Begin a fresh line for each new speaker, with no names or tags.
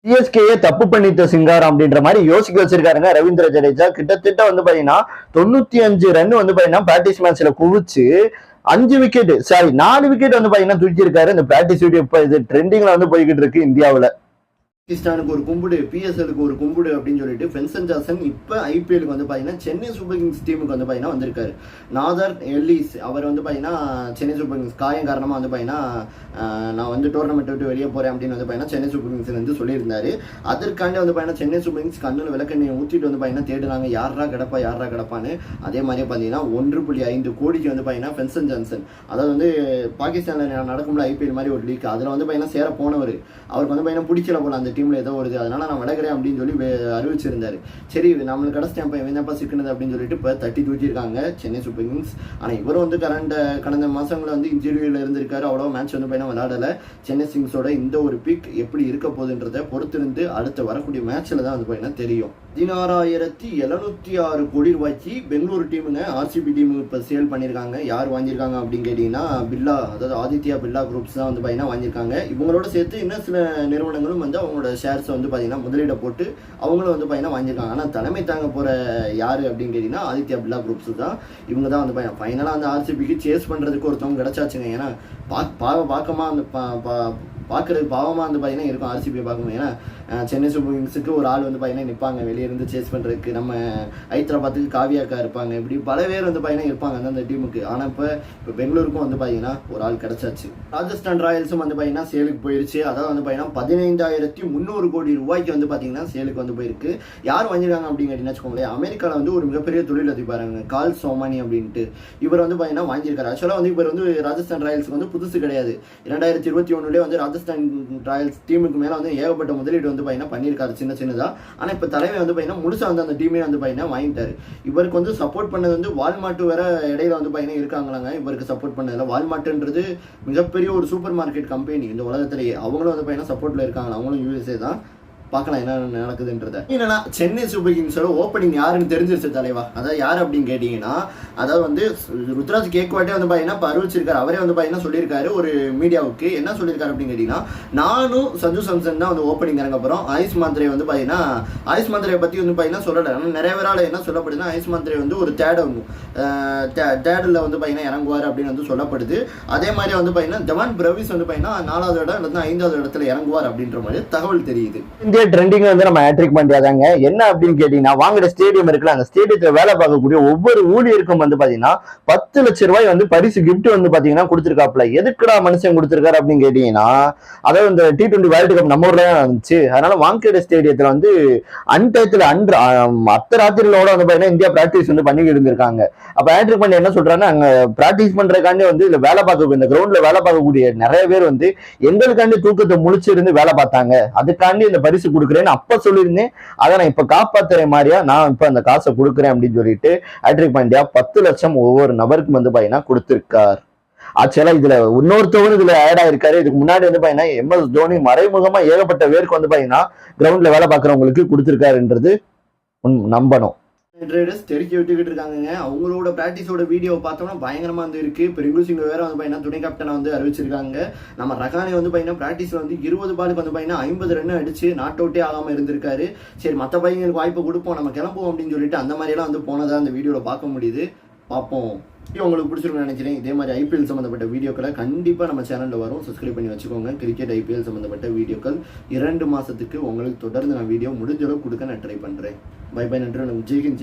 சிஎஸ்கேயே தப்பு பண்ணிட்ட சிங்காரம் அப்படின்ற மாதிரி யோசிக்க வச்சிருக்காருங்க ரவீந்திர ஜடேஜா. கிட்டத்தட்ட வந்து பாத்தீங்கன்னா 95 ரன் வந்து பாத்தீங்கன்னா பிராக்டிஸ் மேட்ச்ல குவிச்சு 5 விக்கெட், சாரி 4 விக்கெட் வந்து பாத்தீங்கன்னா தூக்கியிருக்காரு. இந்த பிராக்டிஸ் வீடியோ இப்ப இது ட்ரெண்டிங்ல வந்து போய்கிட்டு இருக்கு இந்தியாவில. பாகிஸ்தானுக்கு ஒரு கும்பிடு, பிஎஸ்எலுக்கு ஒரு கும்பிடு அப்படின்னு சொல்லிட்டு ஃபென்சன் ஜாசன் இப்போ ஐபிஎலுக்கு வந்து பார்த்தீங்கன்னா சென்னை சூப்பர் கிங்ஸ் டீமுக்கு வந்து பார்த்தீங்கன்னா வந்திருக்காரு. நாதர் எல்லிஸ் அவர் வந்து பார்த்தீங்கன்னா சென்னை சூப்பர் கிங்ஸ் காயம் காரணமாக வந்து பார்த்தீங்கன்னா நான் வந்து டோர்னமெண்ட் விட்டு வெளியே போகிறேன் அப்படின்னு வந்து பார்த்தீங்கன்னா சென்னை சூப்பர் கிங்ஸ் வந்து சொல்லியிருந்தாரு. அதற்காண்டி வந்து பார்த்தீங்கன்னா சென்னை சூப்பர் கிங்ஸ் கண்ணில் விளக்கெண்ணெய் ஊற்றிட்டு வந்து பார்த்தீங்கன்னா தேடுனாங்க யாரா கிடப்பான்னு. அதே மாதிரியே பார்த்தீங்கன்னா 1.5 கோடிக்கு வந்து பார்த்தீங்கன்னா ஃபென்சன் ஜான்சன், அதாவது வந்து பாகிஸ்தானில் நடக்கும்ல ஐபிஎல் மாதிரி ஒரு லீக், அதில் வந்து பார்த்தீங்கன்னா சேர போனவர். அவருக்கு வந்து பார்த்தீங்கன்னா பிடிக்கல போல அந்த டீம்ல ஏதோ வருது, அதனால நான் விலகிறேன் அப்படின்னு சொல்லி அறிவிச்சிருந்தாரு. சரி நம்மளுக்கு கடைசியப்ப என்னப்பா சிக்கனது அப்படின்னு சொல்லிட்டு இப்போ தட்டி தூக்கியிருக்காங்க சென்னை சூப்பர் கிங்ஸ். ஆனால் இவரும் வந்து கடந்த மாசங்களில் வந்து இன்ஜுரியில் இருந்திருக்காரு, அவ்வளோ மேட்ச் வந்து பையனா விளையாடல. சென்னை கிங்ஸோட இந்த ஒரு பிக் எப்படி இருக்க போகுதுன்றதை பொறுத்திருந்து அடுத்து வரக்கூடிய மேட்ச்ல தான் வந்து பையனா தெரியும். 16,706 கோடி ரூபாய்க்கு பெங்களூரு டீமுங்க ஆர்சிபி டீம் இப்போ சேல் பண்ணியிருக்காங்க. யார் வாங்கியிருக்காங்க அப்படின்னு கேட்டிங்கன்னா பில்லா, அதாவது ஆதித்யா பில்லா குரூப்ஸ் தான் வந்து பார்த்தீங்கன்னா வாங்கியிருக்காங்க. இவங்களோட சேர்த்து இன்னும் சில நிறுவனங்களும் வந்து அவங்களோட ஷேர்ஸை வந்து பார்த்தீங்கன்னா முதலீடை போட்டு அவங்களும் வந்து பார்த்தீங்கன்னா வாங்கியிருக்காங்க. ஆனால் தலைமை தாங்க போகிற யார் அப்படின்னு கேட்டிங்கன்னா ஆதித்யா பில்லா குரூப்ஸ் தான். இவங்க தான் வந்து பார்த்தீங்கன்னா ஃபைனலாக அந்த ஆர்சிபிக்கு சேஸ் பண்ணுறதுக்கு ஒருத்தவங்க கிடச்சாச்சுங்க. ஏன்னா பார்க்கமாக அந்த பார்க்குறது பாவமாக வந்து பார்த்தீங்கன்னா இருக்கும் ஆர்சிபியை பார்க்கணும். ஏன்னா சென்னை சூப்பர் கிங்ஸுக்கு ஒரு ஆள் வந்து பார்த்தீங்கன்னா நிற்பாங்க வெளியிருந்து சேஸ் பண்ணுறதுக்கு, நம்ம ஹைதராபாத்துக்கு காவியாக்கா இருப்பாங்க, இப்படி பல பேர் வந்து பார்த்தீங்கன்னா இருப்பாங்க அந்த டீமுக்கு. ஆனால் இப்போ பெங்களூருக்கும் வந்து பார்த்தீங்கன்னா ஒரு ஆள் கிடச்சாச்சு. ராஜஸ்தான் ராயல்ஸும் வந்து பார்த்தீங்கன்னா சேலுக்கு போயிருச்சு. அதாவது வந்து பார்த்தீங்கன்னா 15,300 கோடி ரூபாய்க்கு வந்து பார்த்தீங்கன்னா சேலுக்கு வந்து போயிருக்கு. யார் வாங்கியிருக்காங்க அப்படின்னு கேட்டீங்கன்னா வச்சுக்கோங்களேன், அமெரிக்காவில் வந்து ஒரு மிகப்பெரிய தொழிலதிபராங்க கால் சோமானி அப்படின்ட்டு இவர் வந்து பார்த்தீங்கன்னா வாங்கியிருக்காரு. ஆக்சுவலாக வந்து இவர் வந்து ராஜஸ்தான் ராயல்ஸுக்கு வந்து புதுசு கிடையாது. 2021 வந்து ராஜஸ்தான் ராயல்ஸ் டீமுக்கு மேலே வந்து ஏகப்பட்ட முதலீடு வந்து பார்த்தீங்கன்னா பண்ணியிருக்காரு சின்னதாக. ஆனால் இப்போ தலைமை வந்து பார்த்தீங்கன்னா முழுசாக வந்து அந்த டீமே வந்து பார்த்தீங்கன்னா வாங்கிட்டாரு. இவருக்கு வந்து சப்போர்ட் பண்ணது வந்து வால்மார்ட் வேற இடையில வந்து பார்த்தீங்கன்னா இருக்காங்களாங்க. இவருக்கு சப்போர்ட் பண்ணதில்ல. வால்மார்ட்ன்றது மிகப்பெரிய ஒரு சூப்பர் மார்க்கெட் கம்பெனி இந்த உலகத்திலேயே, அவங்களும் வந்து பார்த்தீங்கன்னா சப்போர்ட்ல இருக்காங்க. அவங்களும் யூஎஸ்ஏ தான். பார்க்கலாம் என்ன நடக்குதுன்றத. என்னன்னா சென்னை சூப்பர் கிங்ஸோட ஓப்பனிங் யாருன்னு தெரிஞ்சிருச்சு தலைவா. அதாவது யார் அப்படின்னு கேட்டீங்கன்னா, அதாவது வந்து ருத்ராஜ் கேக்வாட்டே வந்து பார்த்தீங்கன்னா இப்போ அறிவிச்சிருக்காரு. அவரே வந்து பார்த்தீங்கன்னா சொல்லியிருக்காரு ஒரு மீடியாவுக்கு. என்ன சொல்லியிருக்காரு அப்படின்னு கேட்டீங்கன்னா, நானும் சஞ்சு சாம்சன் தான் வந்து ஓப்பனிங் இறங்க போகிறோம். ஆயுஷ் மாந்திரே வந்து பார்த்தீங்கன்னா ஆயுஷ் மாந்திரையை பற்றி வந்து பார்த்தீங்கன்னா சொல்லலை. ஆனால் நிறைய பேரால் என்ன சொல்லப்படுதுன்னா ஆயுஷ் மாந்திரே வந்து ஒரு தேர்டில் வந்து பார்த்தீங்கன்னா இறங்குவார் அப்படின்னு வந்து சொல்லப்படுது. அதே மாதிரி வந்து பார்த்தீங்கன்னா ஜவான் பிரவிஸ் வந்து பார்த்தீங்கன்னா 4வது இடம் இல்லைன்னா 5வது இடத்துல இறங்குவார் அப்படின்ற மாதிரி தகவல் தெரியுது. ட்ரெண்டிங் வந்து நம்ம ஹேட்ரிக் பாண்டியா தாங்க. என்ன அப்படின்னு கேட்டீங்கன்னா, வாங்குற ஸ்டேடியம் இருக்குல்ல, அந்த ஸ்டேடியத்துல வேலை பார்க்கக்கூடிய ஒவ்வொரு ஊழியருக்கும் வந்து பாத்தீங்கன்னா 10 லட்சம் ரூபாய் வந்து பரிசு கிஃப்ட் வந்து பாத்தீங்கன்னா கொடுத்துருக்காப்ல. எதுக்குடா மனுஷன் கொடுத்துருக்காரு அப்படின்னு கேட்டீங்கன்னா, அதாவது இந்த T20 வேர்ல்டு கப் நம்ம ஊர்ல இருந்துச்சு. அதனால வாங்கேட ஸ்டேடியத்துல வந்து அன்டயத்துல அர்த்தராத்திரியோட வந்து பாத்தீங்கன்னா இந்தியா பிராக்டிஸ் வந்து பண்ணிட்டு இருந்திருக்காங்க. அப்ப ஹேட்ரிக் பாண்டியா என்ன சொல்றாங்கன்னா, அங்க பிராக்டிஸ் பண்றதுக்காண்டி வந்து இதுல வேலை பார்க்க இந்த கிரவுண்ட்ல வேலை பார்க்கக்கூடிய நிறைய பேர் வந்து எங்களுக்காண்டி தூக்கத்தை முழிச்சிருந்து வேலை பார்த்தாங்க, அதுக்காண்டி இந்த பரிசு கொடுக்குறேன்னு அப்ப சொல்லியிருந்தேன், அதை நான் இப்ப காப்பாத்துறேன் மாதிரியா நான் இப்ப அந்த காசை கொடுக்குறேன் அப்படின்னு சொல்லிட்டு ஹேட்ரிக் பாண்டியா 10 லட்சம் ஒவ்வொரு நபருக்கும் வந்து பாத்தீங்கன்னா கொடுத்திருக்கார். ஆக்சுவலா இதுல இன்னொருத்தவரும் இதுல ஆட் ஆயிருக்காரு. இதுக்கு முன்னாடி வந்து பாத்தீங்கன்னா MS தோனி மறைமுகமா ஏகப்பட்ட பேருக்கு வந்து பாத்தீங்கன்னா கிரவுண்ட்ல வேலை பார்க்கறவங்களுக்கு கொடுத்திருக்காருன்றது நம்பணும். ரைடர்ஸ் தெருக்கி விட்டுக்கிட்டு இருக்காங்க. அவங்களோட பிராக்டிஸோட வீடியோ பார்த்தோம்னா பயங்கரமா வந்து இருக்கு. இப்போ ரிங்கு சிங் வேற வந்து பார்த்தீங்கன்னா துணை கேப்டனா வந்து அறிவிச்சிருக்காங்க. நம்ம ரகானே வந்து பார்த்தீங்கன்னா பிராக்டிஸ்ல வந்து 20 பாலுக்கு வந்து பார்த்தீங்கன்னா 50 ரன் அடிச்சு நாட் அவுட்டே ஆகாம இருந்திருக்காரு. சரி மற்ற பையங்களுக்கு வாய்ப்பு கொடுப்போம், நம்ம கிளம்புவோம் அப்படின்னு சொல்லிட்டு அந்த மாதிரியெல்லாம் வந்து போனதா அந்த வீடியோல பார்க்க முடியுது. பார்ப்போம். உங்களுக்கு பிடிச்சிருக்குன்னு நினைக்கிறேன். இதே மாதிரி ஐபிஎல் சம்மந்தப்பட்ட வீடியோக்களை கண்டிப்பாக நம்ம சேனலில் வரும். சப்ஸ்கிரைப் பண்ணி வச்சுக்கோங்க. கிரிக்கெட் ஐபிஎல் சம்மந்தப்பட்ட வீடியோக்கள் 2 மாதத்துக்கு உங்களுக்கு தொடர்ந்து நான் வீடியோ முடிஞ்ச அளவுக்கு கொடுக்க நான் ட்ரை பண்ணுறேன். Bye bye. நன்றி. ஜெய்ஹிந்த்.